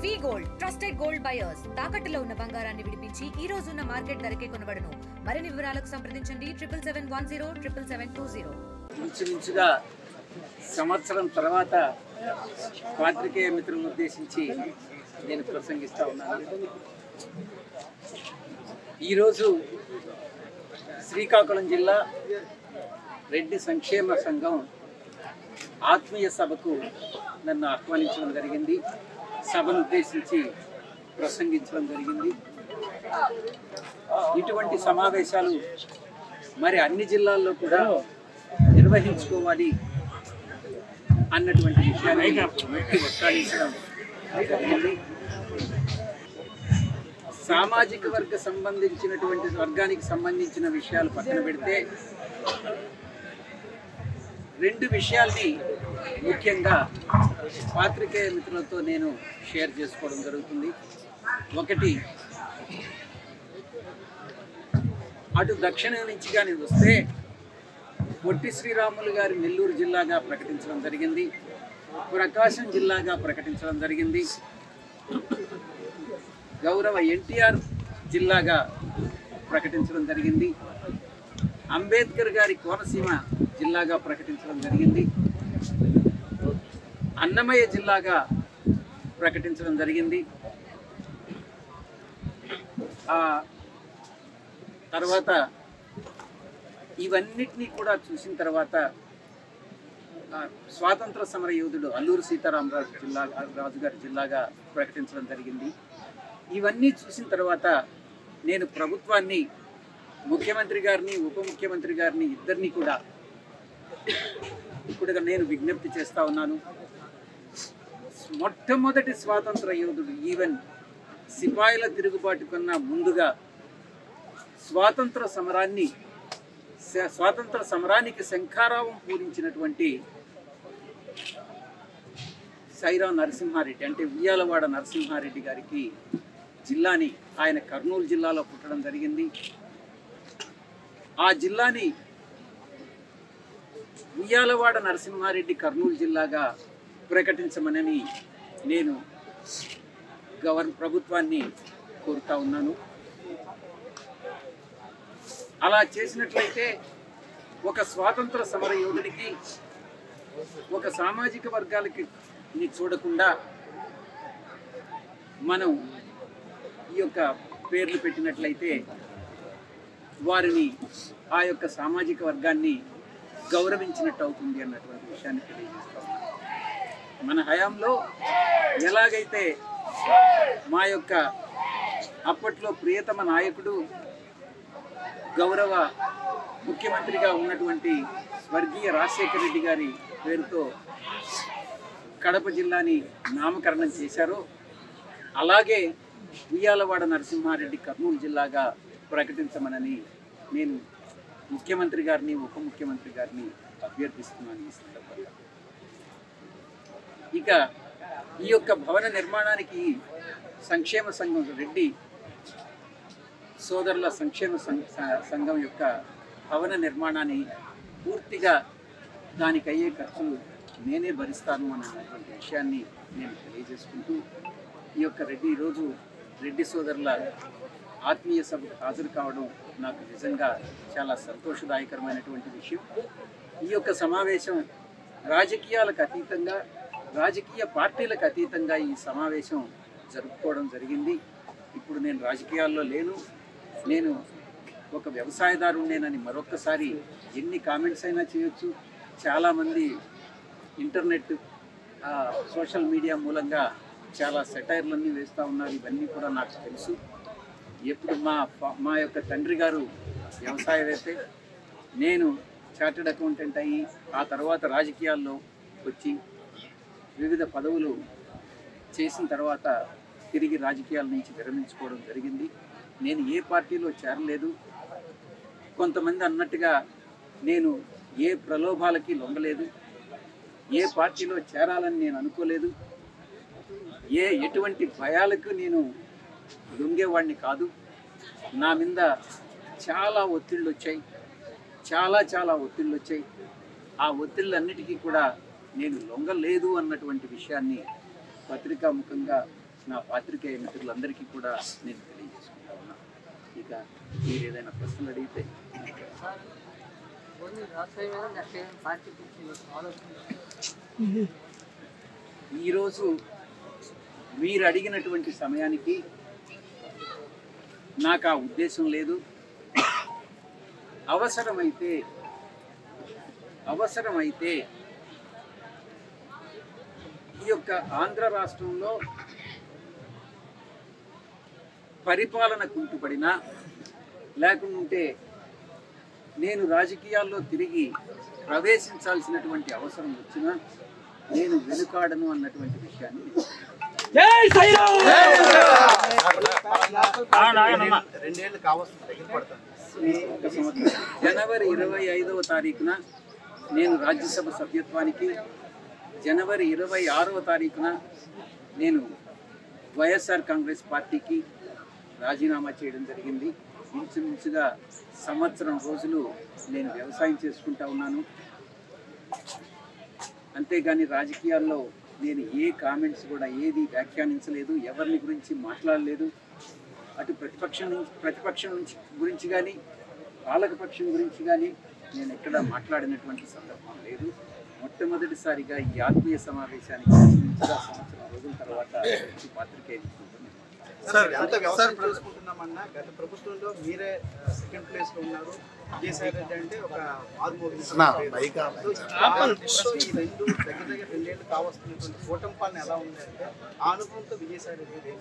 వి gold trusted gold buyers తాకట్టులో ఉన్న బంగారాన్ని విడిపించి ఈ రోజు ఉన్న మార్కెట్ ధరకే కొనబడును. మరిన్ని వివరాలకు సంప్రదించండి 77107720. ఇంచుమించుగా సంవత్సరం తర్వాత పాత్రికేయ మిత్రులను ఉద్దేశించి నేను ప్రసంగిస్తా ఉన్నాను. ఈరోజు శ్రీకాకుళం జిల్లా రెడ్డి సంక్షేమ సంఘం ఆత్మీయ సభకు నన్ను ఆహ్వానించడం జరిగింది. సభను ఉద్దేశించి ప్రసంగించడం జరిగింది. ఇటువంటి సమావేశాలు మరి అన్ని జిల్లాల్లో కూడా నిర్వహించుకోవాలి అన్నటువంటి విషయాన్ని ఒక్కాడించడం జరిగింది. సామాజిక వర్గానికి సంబంధించిన విషయాలు పక్కన పెడితే రెండు విషయాల్ని ముఖ్యంగా పాత్రికేయ మిత్రులతో నేను షేర్ చేసుకోవడం జరుగుతుంది. ఒకటి, అటు దక్షిణం నుంచి కానీ వస్తే పొట్టి శ్రీరాములు గారి నెల్లూరు జిల్లాగా ప్రకటించడం జరిగింది, ప్రకాశం జిల్లాగా ప్రకటించడం జరిగింది, గౌరవ ఎన్టీఆర్ జిల్లాగా ప్రకటించడం జరిగింది, అంబేద్కర్ గారి కోనసీమ జిల్లాగా ప్రకటించడం జరిగింది, అన్నమయ్య జిల్లాగా ప్రకటించడం జరిగింది. ఆ తర్వాత ఇవన్నిటినీ కూడా చూసిన తర్వాత స్వాతంత్ర సమర యోధుడు అల్లూరు సీతారామరాజు గారి జిల్లాగా ప్రకటించడం జరిగింది. ఇవన్నీ చూసిన తర్వాత నేను ప్రభుత్వాన్ని, ముఖ్యమంత్రి గారిని, ఉప ముఖ్యమంత్రి గారిని ఇద్దరిని కూడా ఇప్పుడు నేను విజ్ఞప్తి చేస్తా ఉన్నాను. మొట్టమొదటి స్వాతంత్ర యోధుడు, ఈవెన్ సిపాయిల తిరుగుబాటు కన్నా ముందుగా స్వాతంత్ర సమరానికి శంఖారావం పూరించినటువంటి సైరా నరసింహారెడ్డి, అంటే ఉయ్యాలవాడ నరసింహారెడ్డి గారికి జిల్లాని, ఆయన కర్నూలు జిల్లాలో పుట్టడం జరిగింది. ఆ జిల్లాని ఉయ్యాలవాడ నరసింహారెడ్డి కర్నూలు జిల్లాగా ప్రకటించమని నేను ప్రభుత్వాన్ని కోరుతా ఉన్నాను. అలా చేసినట్లయితే ఒక స్వాతంత్ర సమర యోధుడికి, ఒక సామాజిక వర్గాలకి చూడకుండా మనం ఈ యొక్క పేర్లు పెట్టినట్లయితే వారిని, ఆ యొక్క సామాజిక వర్గాన్ని గౌరవించినట్టు అవుతుంది అన్నటువంటి విషయాన్ని తెలియజేస్తాం. మన హయాంలో ఎలాగైతే మా యొక్క అప్పట్లో ప్రియతమ నాయకుడు, గౌరవ ముఖ్యమంత్రిగా ఉన్నటువంటి స్వర్గీయ రాజశేఖర రెడ్డి గారి పేరుతో కడప జిల్లాని నామకరణం చేశారో, అలాగే ఉయ్యాలవాడ నరసింహారెడ్డి కర్నూలు జిల్లాగా ప్రకటించమని నేను ముఖ్యమంత్రి గారిని, ఉప ముఖ్యమంత్రి గారిని అభ్యర్థిస్తున్నాను ఈ సందర్భంగా. ఇక ఈ యొక్క భవన నిర్మాణానికి సంక్షేమ సంఘం, రెడ్డి సోదరుల సంక్షేమ సంఘం యొక్క భవన నిర్మాణాన్ని పూర్తిగా దానికి అయ్యే ఖర్చులు నేనే భరిస్తాను అన్నటువంటి విషయాన్ని నేను తెలియజేసుకుంటూ, ఈ యొక్క ఈరోజు రెడ్డి సోదరుల ఆత్మీయ సభకు హాజరు కావడం నాకు నిజంగా చాలా సంతోషదాయకరమైనటువంటి విషయం. ఈ యొక్క సమావేశం రాజకీయాలకు అతీతంగా, రాజకీయ పార్టీలకు అతీతంగా ఈ సమావేశం జరుపుకోవడం జరిగింది. ఇప్పుడు నేను రాజకీయాల్లో లేను, నేను ఒక వ్యవసాయదారునేనని మరొక్కసారి ఎన్ని కామెంట్స్ అయినా చేయొచ్చు. చాలామంది ఇంటర్నెట్, సోషల్ మీడియా మూలంగా చాలా సెటైర్లన్నీ వేస్తూ ఉన్నారు. ఇవన్నీ కూడా నాకు తెలుసు. ఎప్పుడు మా యొక్క తండ్రి గారు వ్యవసాయవేత్తే, నేను చార్టెడ్ అకౌంటెంట్ అయ్యి ఆ తర్వాత రాజకీయాల్లో వచ్చి వివిధ పదవులు చేసిన తర్వాత తిరిగి రాజకీయాల నుంచి విరమించుకోవడం జరిగింది. నేను ఏ పార్టీలో చేరలేదు. కొంతమంది అన్నట్టుగా నేను ఏ ప్రలోభాలకి లొంగలేదు, ఏ పార్టీలో చేరాలని నేను అనుకోలేదు, ఎటువంటి భయాలకు నేను లొంగేవాడిని కాదు. నా మీద చాలా ఒత్తిళ్ళు వచ్చాయి, చాలా ఒత్తిళ్ళు వచ్చాయి. ఆ ఒత్తిళ్ళన్నిటికీ కూడా నేను లొంగలేదు అన్నటువంటి విషయాన్ని పత్రికాముఖంగా నా పాత్రికేయ మిత్రులందరికీ కూడా నేను తెలియజేసుకుంటా ఉన్నా. ఇక మీరు ఏదైనా ప్రశ్నలు అడిగితే ఈరోజు మీరు అడిగినటువంటి సమయానికి నాకు ఆ ఉద్దేశం లేదు. అవసరమైతే ఈ యొక్క ఆంధ్ర రాష్ట్రంలో పరిపాలన కుంటుపడినా లేకుంటే నేను రాజకీయాల్లో తిరిగి ప్రవేశించాల్సినటువంటి అవసరం వచ్చినా నేను వెనుకాడను అన్నటువంటి విషయాన్ని జనవరి 25వ తారీఖున నేను రాజ్యసభ సభ్యత్వానికి, జనవరి 26వ తారీఖున నేను వైఎస్ఆర్ కాంగ్రెస్ పార్టీకి రాజీనామా చేయడం జరిగింది. ఇంచుమించుగా సంవత్సరం రోజులు నేను వ్యవసాయం చేసుకుంటా ఉన్నాను. అంతేగాని రాజకీయాల్లో నేను ఏ కామెంట్స్ కూడా ఏది వ్యాఖ్యానించలేదు, ఎవరిని గురించి మాట్లాడలేదు. అటు ప్రతిపక్షం గురించి కానీ పాలకపక్షం గురించి కానీ నేను ఎక్కడ మాట్లాడినటువంటి సందర్భం లేదు. మొట్టమొదటిసారిగా ఈ ఆత్మీయ సమావేశానికి సంవత్సరం రోజుల తర్వాత పాత్రికేయులు సార్ ఎంత వ్యవసాయం చేసుకుంటున్నామన్నా గత ప్రభుత్వంలో మీరే సెకండ్ ప్లేస్ లో ఉన్నారు. విజయసాయి రెడ్డి అంటే ఒక ఆర్మోగి ఈ రెండు దగ్గర 2 ఏళ్ళు కావస్తున్నటువంటి కూటమి పాలన ఎలా ఉంది అంటే ఆ అనుభవంతో విజయసాయి రెడ్డి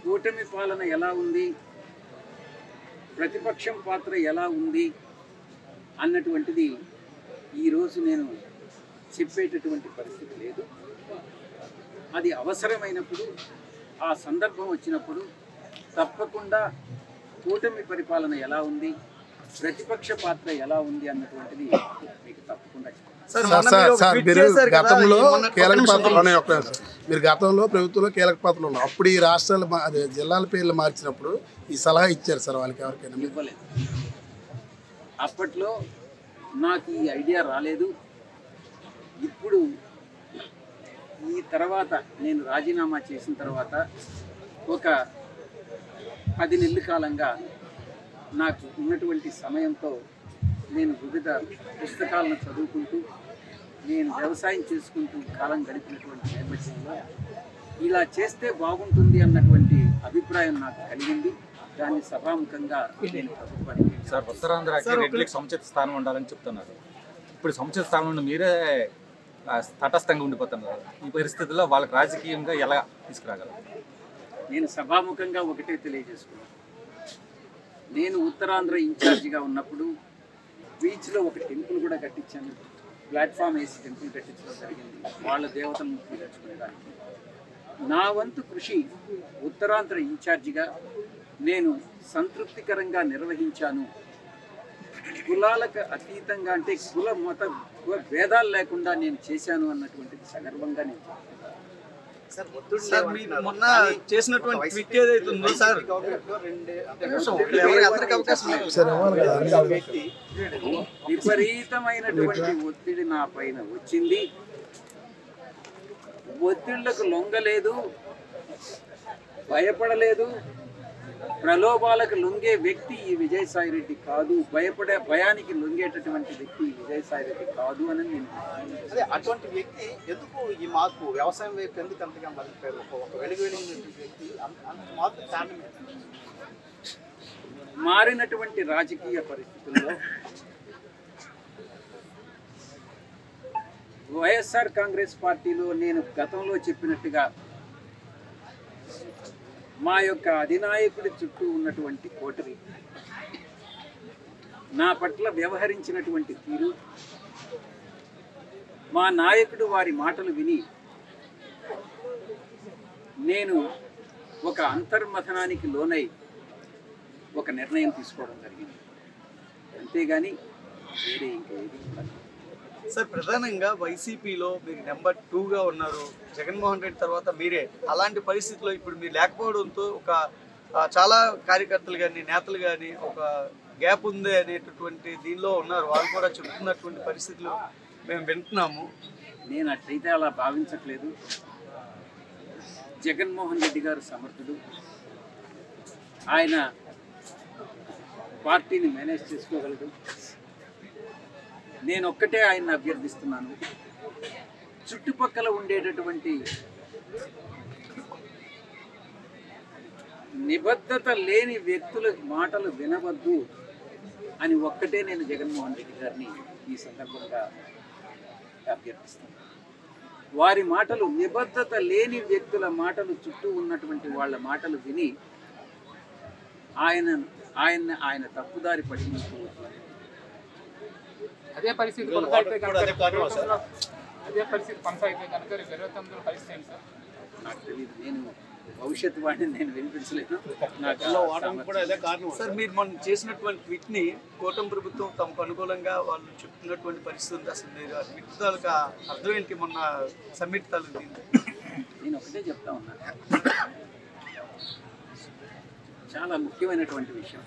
కూటమి పాలన ఎలా ఉంది, ప్రతిపక్షం పాత్ర ఎలా ఉంది అన్నటువంటిది ఈరోజు నేను చెప్పేటటువంటి పరిస్థితి లేదు. అది అవసరమైనప్పుడు, ఆ సందర్భం వచ్చినప్పుడు తప్పకుండా కూటమి పరిపాలన ఎలా ఉంది, ప్రతిపక్ష పాత్ర ఎలా ఉంది అన్నటువంటిది మీకు తప్పకుండా మీరు గతంలో ప్రభుత్వంలో కీలక పాత్రలు ఉన్నారు. అప్పుడు ఈ రాష్ట్రాలు అదే జిల్లాల పేర్లు మార్చినప్పుడు ఈ సలహా ఇచ్చారు సార్ వాళ్ళకి ఎవరికైనా? ఇవ్వలేదు. అప్పట్లో నాకు ఈ ఐడియా రాలేదు. ఇప్పుడు ఈ తర్వాత నేను రాజీనామా చేసిన తర్వాత ఒక 10 నెలల కాలంగా నాకు ఉన్నటువంటి సమయంతో నేను వివిధ పుస్తకాలను చదువుకుంటూ నేను వ్యవసాయం చేసుకుంటూ కాలం గడిపినటువంటి నేపథ్యంలో ఇలా చేస్తే బాగుంటుంది అన్నటువంటి అభిప్రాయం నాకు కలిగింది. దాన్ని సభాముఖంగా నేను ప్రభుత్వానికి సార్ ఉత్తరాంధ్రకి సముచిత స్థానం ఉండాలని చెప్తున్నారు. ఇప్పుడు సముచిత స్థానంలో మీరే తటస్థంగా ఉండిపోతున్నారు. ఈ పరిస్థితుల్లో వాళ్ళకి రాజకీయంగా ఎలా తీసుకురాగలరు? నేను సభాముఖంగా ఒకటే తెలియజేసుకున్నాను. నేను ఉత్తరాంధ్ర ఇన్ఛార్జిగా ఉన్నప్పుడు బీచ్లో ఒక టెంపుల్ కూడా కట్టించాను. ప్లాట్ఫామ్ వేసి టెంపుల్ కట్టించడం జరిగింది, వాళ్ళ దేవతలను తెచ్చుకునేదానికి. నా వంతు కృషి ఉత్తరాంధ్ర ఇన్ఛార్జిగా నేను సంతృప్తికరంగా నిర్వహించాను. కులాలకు అతీతంగా అంటే కుల మత భేదాలు లేకుండా నేను చేశాను అన్నటువంటిది సగర్వంగా నేను మొన్న చేసినటువంటి ట్వీట్ ఏదైతే ఉందో సార్ విపరీతమైనటువంటి ఒత్తిడి నా పైన వచ్చింది. ఒత్తిళ్లకు లొంగలేదు, భయపడలేదు. ప్రలోభాలకు లొంగే వ్యక్తి ఈ విజయసాయి రెడ్డి కాదు, భయానికి లొంగేటటువంటి వ్యక్తి ఈ విజయసాయి రెడ్డి కాదు అని నేను. అదే అటువంటి వ్యక్తి ఎందుకు ఈ మార్పు వ్యవసాయం వైపు ఎందుకు అంతగా మళ్ళీ ఒక వెలిగినటువంటి వ్యక్తి అంత మార్పు కారణం మారినటువంటి రాజకీయ పరిస్థితుల్లో వైఎస్ఆర్ కాంగ్రెస్ పార్టీలో నేను గతంలో చెప్పినట్టుగా మా యొక్క అధినాయకుడి చుట్టూ ఉన్నటువంటి కోటరి నా పట్ల వ్యవహరించినటువంటి తీరు, మా నాయకుడు వారి మాటలు విని నేను ఒక అంతర్మథనానికి లోనై ఒక నిర్ణయం తీసుకోవడం జరిగింది. అంతేగాని వేరే ఇంకేది సార్. ప్రధానంగా వైసీపీలో మీరు నెంబర్ 2గా ఉన్నారు. జగన్మోహన్ రెడ్డి తర్వాత మీరే. అలాంటి పరిస్థితుల్లో ఇప్పుడు మీరు లేకపోవడంతో ఒక చాలా కార్యకర్తలు కానీ నేతలు కానీ ఒక గ్యాప్ ఉంది అనేటటువంటి దీనిలో ఉన్నారు. వాళ్ళు కూడా చెబుతున్నటువంటి పరిస్థితులు మేము వింటున్నాము. నేను అట్లయితే అలా భావించట్లేదు. జగన్మోహన్ రెడ్డి గారు సమర్థుడు, ఆయన పార్టీని మేనేజ్ చేసుకోగలడు. నేను ఒక్కటే ఆయన్ని అభ్యర్థిస్తున్నాను, చుట్టుపక్కల ఉండేటటువంటి నిబద్ధత లేని వ్యక్తుల మాటలు వినవద్దు అని ఒక్కటే నేను జగన్మోహన్ రెడ్డి గారిని ఈ సందర్భంగా అభ్యర్థిస్తాను. వారి మాటలు, నిబద్ధత లేని వ్యక్తుల మాటలు, చుట్టూ ఉన్నటువంటి వాళ్ళ మాటలు విని ఆయన తప్పుదారి పట్టించుకో. అదే పరిస్థితి కొనసాగితే కనుక 29 పరిస్థితి ఏంటి సార్? నాకు తెలియదు, నేను భవిష్యత్తు వాడిని నేను వినిపించలేదు. సార్ మీరు మనం చేసినటువంటి ట్వీట్ ని కూటమి ప్రభుత్వం తమకు అనుకూలంగా వాళ్ళు చెప్తున్నటువంటి పరిస్థితి ఉంది. అసలు మీరు ఆ ట్వీట్ తాలూకా అర్థం ఏంటి? మొన్న సమ్మిట్ తాలూకు నేను ఒకటే చెప్తా ఉన్నాను, చాలా ముఖ్యమైనటువంటి విషయం.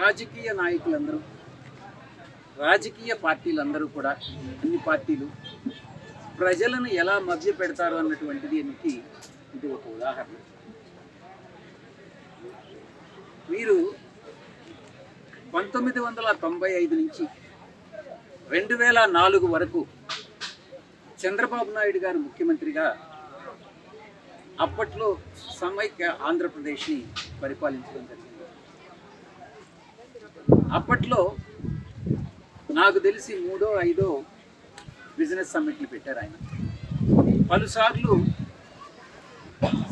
రాజకీయ నాయకులందరూ, రాజకీయ పార్టీలందరూ కూడా, అన్ని పార్టీలు ప్రజలను ఎలా మభ్య పెడతారు అన్నటువంటిది ఇది ఒక ఉదాహరణ. మీరు 1995 నుంచి 2004 వరకు చంద్రబాబు నాయుడు గారు ముఖ్యమంత్రిగా అప్పట్లో సమైక్య ఆంధ్రప్రదేశ్ని పరిపాలించడం జరిగింది. అప్పట్లో నాకు తెలిసి 3ో 5ో బిజినెస్ సమ్మిట్లు పెట్టారు ఆయన. పలుసార్లు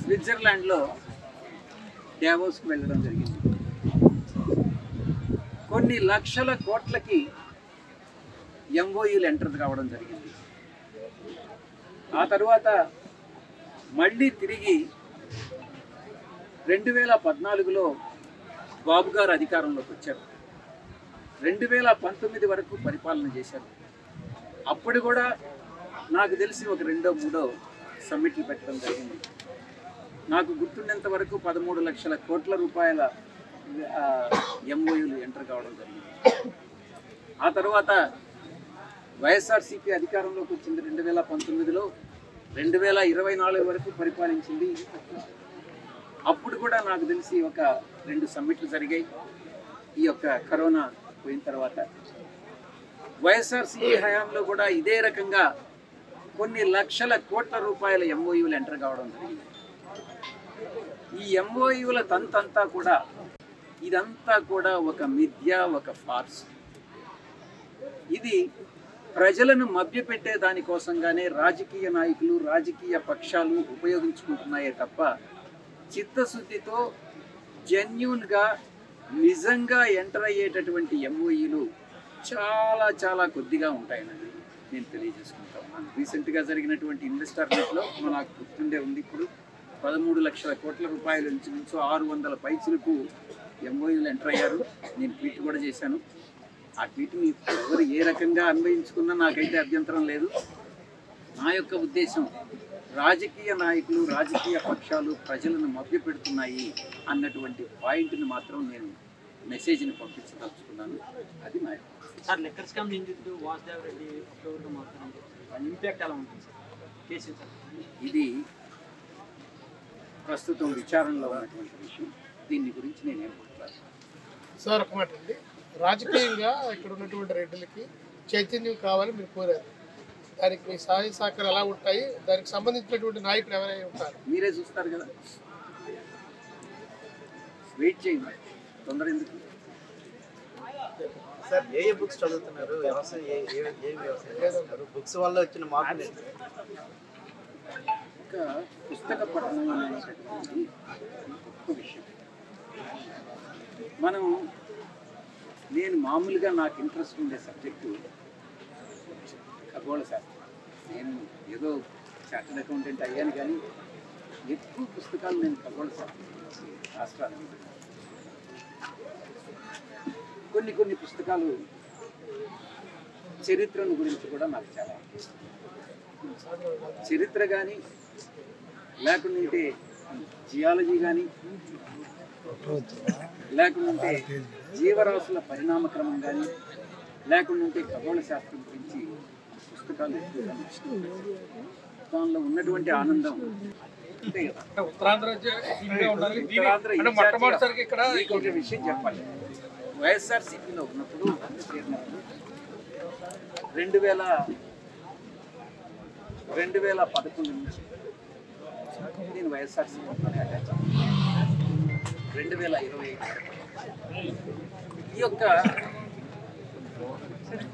స్విట్జర్లాండ్లో డావోస్కి వెళ్ళడం జరిగింది. కొన్ని లక్షల కోట్లకి ఎంఓయూలు ఎంటర్ కావడం జరిగింది. ఆ తర్వాత మళ్ళీ తిరిగి 2014లో బాబు గారు అధికారంలోకి వచ్చారు. 2019 వరకు పరిపాలన చేశారు. అప్పుడు కూడా నాకు తెలిసి ఒక 2ో 3ో సమ్మిట్లు పెట్టడం జరిగింది. నాకు గుర్తుండేంత వరకు 13 లక్షల కోట్ల రూపాయల ఎంఓయూలు ఎంటర్ కావడం జరిగింది. ఆ తర్వాత వైఎస్ఆర్సీపీ అధికారంలోకి వచ్చింది 2019లో. 2024 వరకు పరిపాలించింది. అప్పుడు కూడా నాకు తెలిసి ఒక 2 సమ్మిట్లు జరిగాయి. ఈ యొక్క కరోనా పోయిన తర్వాత వైఎస్ఆర్సీపీ హయాంలో కూడా ఇదే రకంగా కొన్ని లక్షల కోట్ల రూపాయల ఎంఓయూలు ఎంటర్ కావడం జరిగింది. ఈ ఎంఓయూల తంతంతా కూడా, ఇదంతా కూడా ఒక మిథ్య, ఒక ఫార్స్. ఇది ప్రజలను మభ్యపెట్టే దానికోసంగానే రాజకీయ నాయకులు, రాజకీయ పక్షాలు ఉపయోగించుకుంటున్నాయే తప్ప చిత్తశుద్ధితో జెన్యూన్గా నిజంగా ఎంటర్ అయ్యేటటువంటి ఎంఓఈలు చాలా చాలా కొద్దిగా ఉంటాయని నేను తెలియజేసుకుంటా ఉన్నాను. రీసెంట్గా జరిగినటువంటి ఇన్వెస్టర్ మీట్లో నాకు గుర్తుండే ఉంది. ఇప్పుడు 13 లక్షల కోట్ల రూపాయల నుంచి 600 పైసలకు ఎంఓఈలు ఎంటర్ అయ్యారు. నేను ట్వీట్ కూడా చేశాను. ఆ ట్వీట్ని ఎవరు ఏ రకంగా అన్వయించుకున్నా నాకైతే అభ్యంతరం లేదు. నా యొక్క ఉద్దేశం, రాజకీయ నాయకులు, రాజకీయ పక్షాలు ప్రజలను మభ్యపెడుతున్నాయి అన్నటువంటి పాయింట్ని మాత్రం నేను మెసేజ్ని పంపించదలుచుకున్నాను. అది నా సార్. లెక్కర్ స్కామ్ నిందితుడు వాసుదేవ్ రెడ్డి అప్రూవర్గా మాట్లాడారు. ఇంపాక్ట్ ఎలా ఉంటుంది సార్ కేసు? ఇది ప్రస్తుతం విచారణలో ఉన్నటువంటి విషయం. దీని గురించి నేనేం మాట్లాడాను సార్? ఒక మాట అండి, రాజకీయంగా ఇక్కడ ఉన్నటువంటి రెడ్డిలకి చైతన్యం కావాలని మీరు కోరారు. దానికి మీ సహాయ సహకారాలు ఎలా ఉంటాయి? దానికి సంబంధించినటువంటి నాయకులు ఎవరైనా ఉంటారు? మీరే చూస్తారు కదా, వెయిట్ చేయండి, తొందర ఎందుకు? సార్ ఏ బుక్స్ చదువుతున్నారు? వ్యవసాయం ఏ వ్యవసాయం చేస్తున్నారు? బుక్స్ వల్ల వచ్చిన మార్పులు ఒక పుస్తక పఠనం అనేటటువంటి గొప్ప విషయం. నేను మామూలుగా నాకు ఇంట్రెస్ట్ ఉండే సబ్జెక్టు ఖగోళ శాస్త్రం. నేను ఏదో చార్టర్డ్ అకౌంటెంట్ అయ్యాను, కానీ ఎక్కువ పుస్తకాలు నేను ఖగోళ శాస్త్రం రాష్ట్రాలు. కొన్ని పుస్తకాలు చరిత్రను గురించి కూడా నాకు చాలా ఇష్టం. చరిత్ర కానీ, లేకుంటే జియాలజీ కానీ, లేకుంటే జీవరాశుల పరిణామక్రమం కానీ, లేకుంటే ఖగోళ శాస్త్రం గురించి పుస్తకాలు ఎక్కువగా ఇష్టం. దానిలో ఉన్న ఉన్నటువంటి ఆనందం అంతే కదా. ఉత్తరాంధ్ర ఉత్తరాంధ్ర మొట్టమొదటిసారికి ఇక్కడ మీకు ఒక విషయం చెప్పాలి. వైఎస్ఆర్సీపీలో ఉన్నప్పుడు 2011 నుంచి నేను వైఎస్ఆర్సీపీలోనే అటాచ్ అయ్యాను. 2025 ఈ యొక్క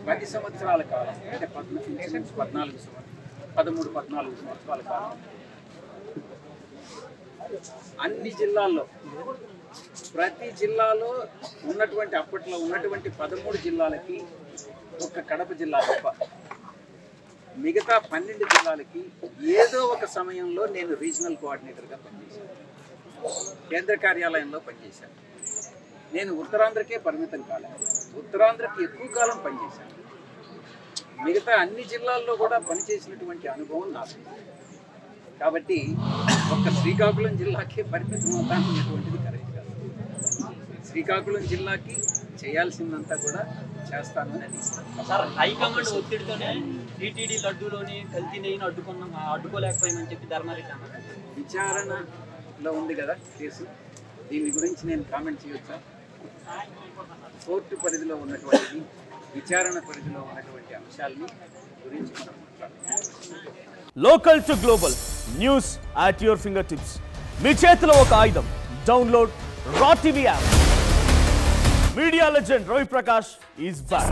10 సంవత్సరాల కాలం అంటే 13-14 సంవత్సరాల కాలం అన్ని జిల్లాల్లో ప్రతి జిల్లాలో ఉన్నటువంటి అప్పట్లో ఉన్నటువంటి 13 జిల్లాలకి ఒక కడప జిల్లా తప్ప మిగతా 12 జిల్లాలకి ఏదో ఒక సమయంలో నేను రీజనల్ కోఆర్డినేటర్గా పనిచేశాను, కేంద్ర కార్యాలయంలో పనిచేశాను. నేను ఉత్తరాంధ్రకే పరిమితం కాలేదు, ఉత్తరాంధ్రకి ఎక్కువ కాలం పనిచేశాను. మిగతా అన్ని జిల్లాల్లో కూడా పనిచేసినటువంటి అనుభవం నాకు. కాబట్టి ఒక్క శ్రీకాకుళం జిల్లాకే పరిమితం అవుతాననేటువంటిది కరెక్ట్ కాదు. శ్రీకాకుళం జిల్లాకి చేయాల్సిందంతా కూడా చేస్తాను అని సార్, హైకమాండ్ ఒత్తిడితోనే టీటీడీ లడ్డూలోని కల్తీ నెయ్యిని అడ్డుకోలేకపోయిందని చెప్పి ధర్మారెడ్డి అన్నారు. విచారణలో ఉంది కదా కేసు, దీని గురించి నేను కామెంట్ చేయొచ్చా? కోర్టు పరిధిలో ఉన్నటువంటి విచారణ పరిధిలో ఉన్నటువంటి అంశాలని గురించి మనం మాట్లాడుతున్నాం. Local to global news at your finger tips. మీ చేతిలో ఒక ఆయుధం. Download R TV app. Media legend Ravi Prakash is back.